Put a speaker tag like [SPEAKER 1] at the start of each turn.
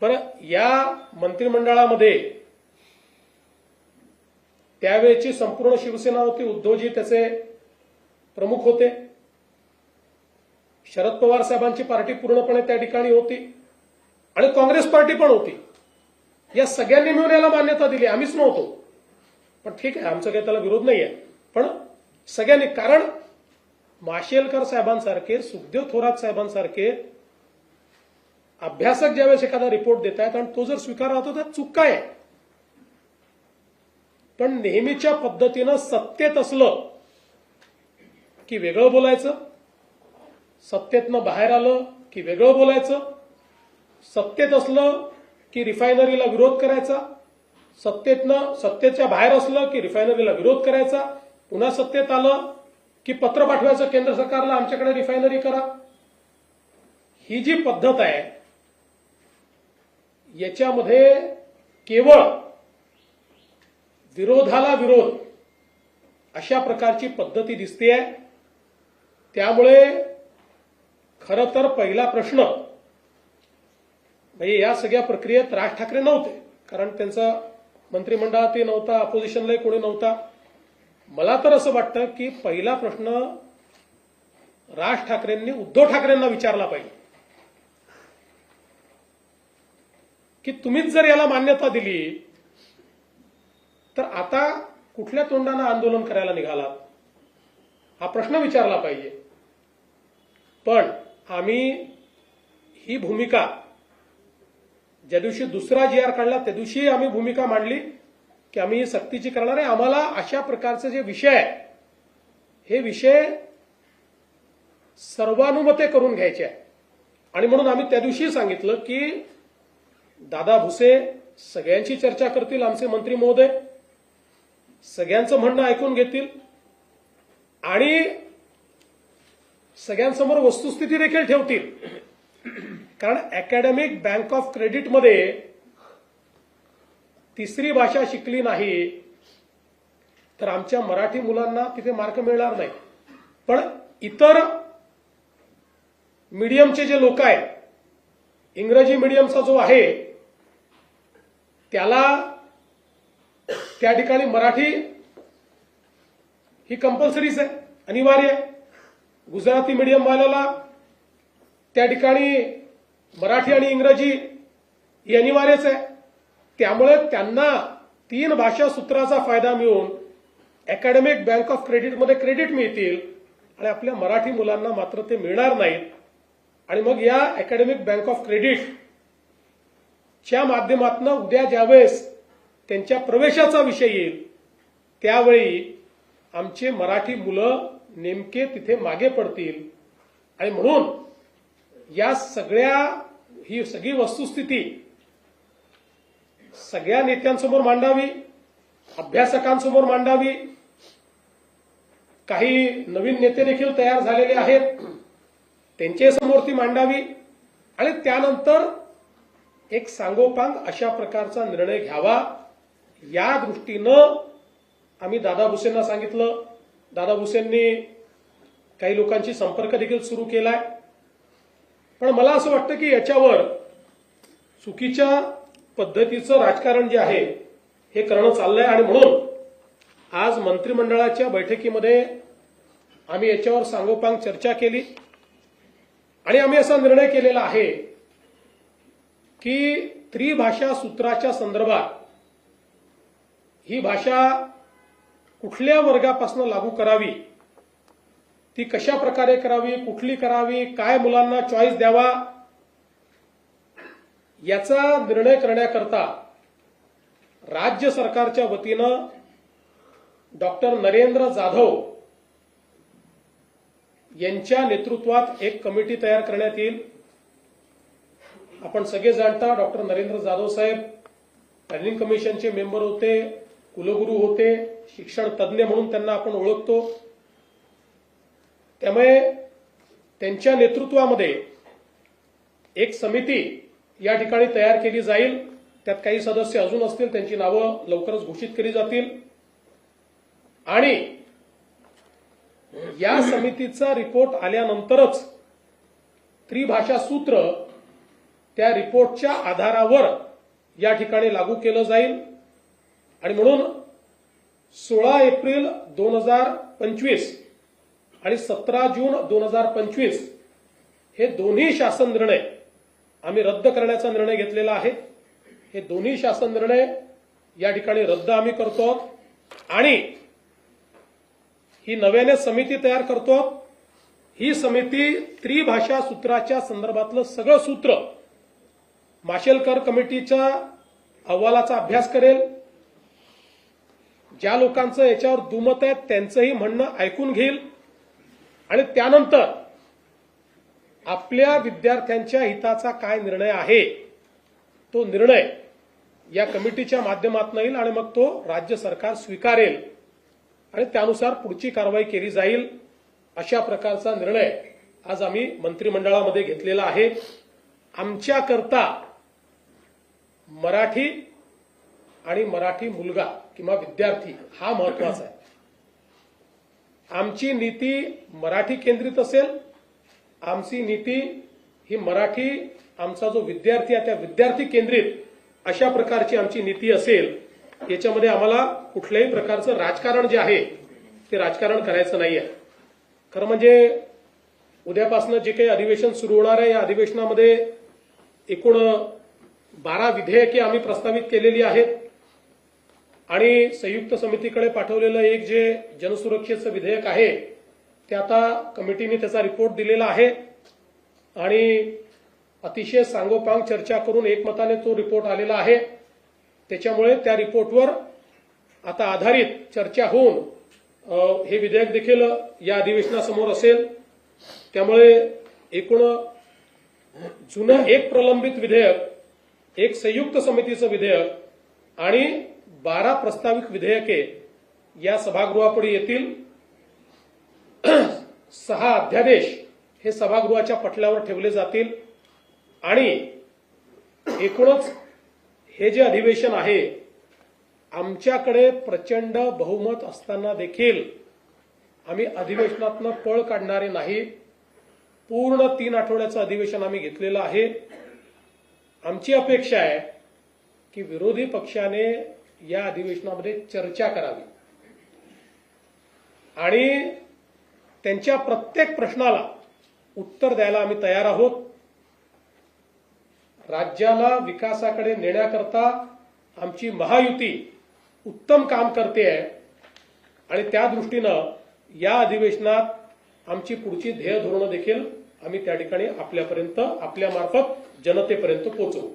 [SPEAKER 1] बरं, या मंत्रिमंडळामध्ये त्यावेळेची संपूर्ण शिवसेना होती, उद्धवजी त्याचे प्रमुख होते, शरद पवार साहेबांची पार्टी पूर्णपणे त्या ठिकाणी होती आणि काँग्रेस पार्टी पण होती. या सगळ्यांनी मिळून याला मान्यता दिली, आम्हीच नव्हतो. पण ठीक आहे, आमचा काही त्याला विरोध नाही आहे, पण सगळ्यांनी. कारण माशेलकर साहेबांसारखे, सुखदेव थोरात साहेबांसारखे अभ्यासक ज्यावेळेस एखादा रिपोर्ट देत आहेत आणि तो जर स्वीकारला होता तर चूक काय आहे. पण नेहमीच्या पद्धतीनं सत्तेत असलं की वेगळं बोलायचं, सत्तेतनं बाहेर आलं की वेगळं बोलायचं, सत्तेत असलं की रिफायनरीला विरोध करायचा, सत्तेच्या बाहेर असलं की रिफायनरीला विरोध करायचा, पुन्हा सत्तेत आलं की पत्र पाठवायचं केंद्र सरकारला, आमच्याकडे रिफायनरी करा. ही जी पद्धत आहे याच्यामध्ये केवळ विरोधाला विरोध अशा प्रकारची पद्धती दिसतेय. त्यामुळे खरं तर पहिला प्रश्न म्हणजे या सगळ्या प्रक्रियेत राज ठाकरे नव्हते, कारण त्यांचा मंत्रिमंडळातही नव्हता, अपोजिशनलाही कोणी नव्हता. मला तर असं वाटतं की पहिला प्रश्न राज ठाकरेंनी उद्धव ठाकरेंना विचारला पाहिजे की तुम्हीच जर याला मान्यता दिली तर आता कुठल्या तोंडानं आंदोलन करायला निघालात, हा प्रश्न विचारला पाहिजे. पण आम्ही ही भूमिका ज्या दिवशी दुसरा GR काढला त्या दिवशी आम्ही भूमिका मांडली की आम्ही सक्तीची करणार आहे. आम्हाला अशा प्रकारचे जे विषय आहे हे विषय सर्वानुमते करून घ्यायचे आहे. आणि म्हणून आम्ही त्या दिवशी सांगितलं की दादा भुसे सगळ्यांची चर्चा करतील, आमचे मंत्री महोदय सगळ्यांचं म्हणणं ऐकून घेतील आणि सगळ्यांसमोर वस्तुस्थिती देखील ठेवतील. कारण अकॅडमिक बँक ऑफ क्रेडिटमध्ये तिसरी भाषा शिकली नाही तर आमच्या मराठी मुलांना तिथे मार्क मिळणार नाही. पण इतर मीडियमचे जे लोक आहेत, इंग्रजी मीडियमचा जो आहे त्याला त्या ठिकाणी मराठी ही कंपल्सरीच आहे, अनिवार्य आहे. गुजराती मीडियम वाल्याला त्या ठिकाणी मराठी आणि इंग्रजी ही अनिवार्यच आहे. त्यामुळे त्यांना 3 भाषा सूत्राचा फायदा मिळून अकॅडमिक बँक ऑफ क्रेडिटमध्ये क्रेडिट मिळतील आणि आपल्या मराठी मुलांना मात्र ते मिळणार नाहीत. आणि मग या अकॅडमिक बँक ऑफ क्रेडिटच्या माध्यमातून उद्या ज्यावेळेस त्यांच्या प्रवेशाचा विषय येईल त्यावेळी आमचे मराठी मुलं नेमके तिथे मागे पडतील. आणि म्हणून या ही सगळी वस्तुस्थिती सगळ्या नेत्यांसमोर मांडावी, अभ्यासकांसमोर मांडावी. काही नवीन नेते देखील तयार झालेले आहेत, त्यांच्या समोर ती मांडावी आणि त्यानंतर एक सांगोपांग अशा प्रकारचा निर्णय घ्यावा. या दृष्टीनं आम्ही दादा भुसेंना सांगितलं. दादा भुसेंनी काही लोकांशी संपर्क देखील सुरू केलाय. पण मला असं वाटतं की याच्यावर चुकीच्या पद्धतीचं राजकारण जे आहे हे करणं चाललंय. आणि म्हणून आज मंत्रिमंडळाच्या बैठकीमध्ये आम्ही याच्यावर सांगोपांग चर्चा केली आणि आम्ही असा निर्णय केलेला आहे की त्रिभाषा सूत्राच्या संदर्भात ही भाषा कुठल्या वर्गापासून लागू करावी, ती कशा प्रकारे करावी, कुठली करावी, काय मुलांना चॉईस द्यावा, याचा निर्णय करण्याकरता राज्य सरकारच्या वतीनं डॉक्टर नरेंद्र जाधव यांच्या नेतृत्वात एक कमिटी तयार करण्यात येईल. आपण सगळे जाणता डॉक्टर नरेंद्र जाधव साहेब प्लॅनिंग कमिशनचे मेंबर होते, कुलगुरू होते, शिक्षण तज्ज्ञ म्हणून त्यांना आपण ओळखतो. त्यामुळे त्यांच्या नेतृत्वामध्ये एक समिती या ठिकाणी तयार केली जाईल. त्यात काही सदस्य अजून असतील, त्यांची नावं लवकरच घोषित केली जातील. आणि या समितीचा रिपोर्ट आल्यानंतरच त्रिभाषा सूत्र त्या रिपोर्टच्या आधारावर या ठिकाणी लागू केलं जाईल आणि म्हणून 16 एप्रिल 2025 आणि 17 जून 2025 हे दोन्ही शासन निर्णय आम्ही रद्द करण्याचा निर्णय घेतलेला आहे. हे दोन्ही शासन निर्णय या ठिकाणी रद्द आम्ही करतो आणि ही नव्याने समिती तयार करतो. ही समिती त्रिभाषा सूत्राच्या संदर्भातलं सगळं सूत्र माशेलकर कमिटीच्या अहवालाचा अभ्यास करेल. ज्या लोकांचं याच्यावर दुमत आहे त्यांचंही म्हणणं ऐकून घेईल आणि त्यानंतर आपल्या विद्यार्थ्यांच्या हिताचा काय निर्णय आहे तो निर्णय या कमिटीच्या माध्यमातून येईल आणि मग तो राज्य सरकार स्वीकारेल आणि त्यानुसार पुढची कारवाई केली जाईल. अशा प्रकारचा निर्णय आज आम्ही मंत्रिमंडळामध्ये घेतलेला आहे. आमच्याकरता मराठी आणि मराठी मुलगा किंवा विद्यार्थी हा महत्वाचा आहे. आमची नीती मराठी केंद्रित असेल. आमची नीती ही मराठी आमचा जो विद्यार्थी आहे त्या विद्यार्थी केंद्रित अशा प्रकारची आमची नीती असेल. याच्यामध्ये आम्हाला कुठल्याही प्रकारचं राजकारण जे आहे ते राजकारण करायचं नाहीये. खरं म्हणजे उद्यापासून जे काही अधिवेशन सुरू होणार आहे या अधिवेशनामध्ये एकूण 12 विधेयके आम्ही प्रस्तावित केलेली आहेत आणि संयुक्त समितीकडे पाठवलेलं एक जे जनसुरक्षेचं विधेयक आहे ते आता कमिटीने त्याचा रिपोर्ट दिलेला आहे आणि अतिशय सांगोपांग चर्चा करून एकमताने तो रिपोर्ट आलेला आहे. त्याच्यामुळे त्या रिपोर्टवर आता आधारित चर्चा होऊन हे विधेयक देखील या अधिवेशनासमोर असेल. त्यामुळे एकूण जुनं एक प्रलंबित विधेयक, एक संयुक्त समितीचं विधेयक आणि 12 प्रस्तावित विधेयके या सभागृहापुढे येतील. 6 अध्यादेश हे सभागृहाच्या पटलावर ठेवले जातील आणि एकूणच हे जे अधिवेशन आहे आमच्याकडे प्रचंड बहुमत असताना देखील आम्ही अधिवेशनातनं पळ काढणारे नाही. पूर्ण 3 आठवड्याचं अधिवेशन आम्ही घेतलेलं आहे. आमची अपेक्षा आहे की विरोधी पक्षाने या अधिवेशनामध्ये चर्चा करावी आणि त्यांच्या प्रत्येक प्रश्नाला उत्तर द्यायला आम्ही तयार आहोत. राज्याला विकासाकडे नेण्याकरता आमची महायुती उत्तम काम करते आहे आणि त्या दृष्टीनं या अधिवेशनात आमची पुढची ध्येय धोरणं देखील आम्ही त्या ठिकाणी आपल्यापर्यंत आपल्यामार्फत जनतेपर्यंत पोहोचवू.